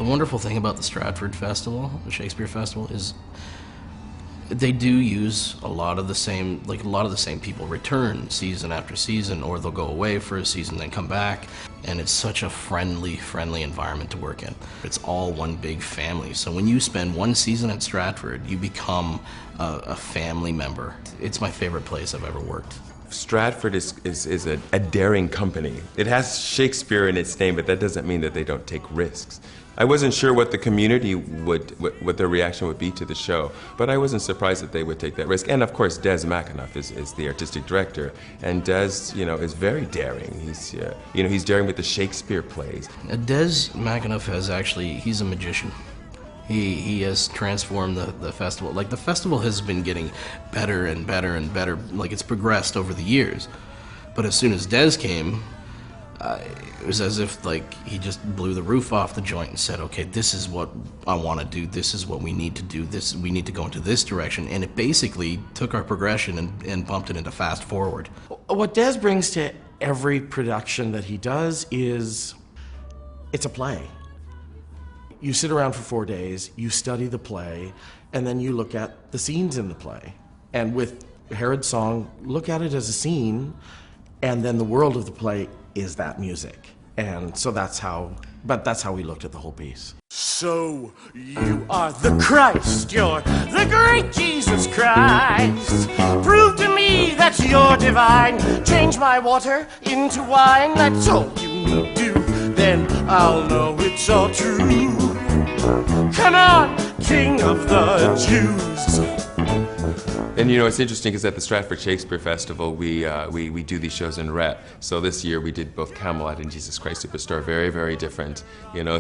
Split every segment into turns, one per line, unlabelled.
wonderful thing about the Stratford Festival, the Shakespeare Festival, is they do use a lot of the same, people return season after season, or they'll go away for a season then come back, and it's such a friendly environment to work in. It's all one big family, so when you spend one season at Stratford, you become a family member. It's my favorite place I've ever worked.
Stratford is a daring company. It has Shakespeare in its name, but that doesn't mean that they don't take risks. I wasn't sure what the community what their reaction would be to the show, but I wasn't surprised that they would take that risk. And of course, Des McAnuff is the artistic director, and Des, is very daring. He's daring with the Shakespeare plays.
Des McAnuff he's a magician. He has transformed the festival. Like, the festival has been getting better and better and better. Like, it's progressed over the years. But as soon as Des came, it was as if, he just blew the roof off the joint and said, okay, this is what I want to do. This is what we need to do. We need to go into this direction. And it basically took our progression and bumped it into fast forward.
What Des brings to every production that he does is, it's a play. You sit around for 4 days, you study the play, and then you look at the scenes in the play. And with Herod's Song, look at it as a scene, and then the world of the play is that music. And so that's how we looked at the whole piece.
So you are the Christ, you're the great Jesus Christ. Prove to me that you're divine. Change my water into wine, that's all you need do. Then I'll know it's all true. Come on, King of the Jews.
And it's interesting because at the Stratford Shakespeare Festival, we do these shows in rep. So this year we did both Camelot and Jesus Christ Superstar, very, very different.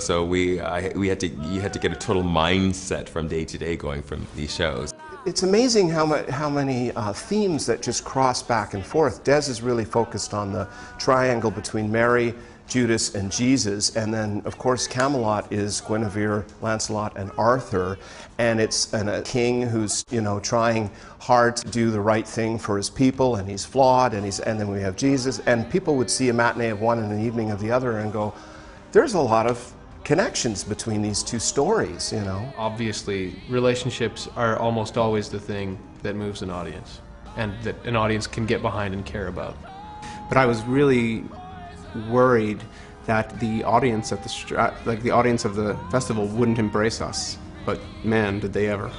So you had to get a total mindset from day to day going from these shows.
It's amazing how many themes that just cross back and forth. Des is really focused on the triangle between Mary, Judas, and Jesus, and then of course Camelot is Guinevere, Lancelot, and Arthur, and it's a king who's trying hard to do the right thing for his people, and he's flawed, and then we have Jesus, and people would see a matinee of one and an evening of the other and go, there's a lot of connections between these two stories.
Obviously, relationships are almost always the thing that moves an audience, and that an audience can get behind and care about.
But I was really worried that the audience at the audience of the festival wouldn't embrace us, but man, did they ever.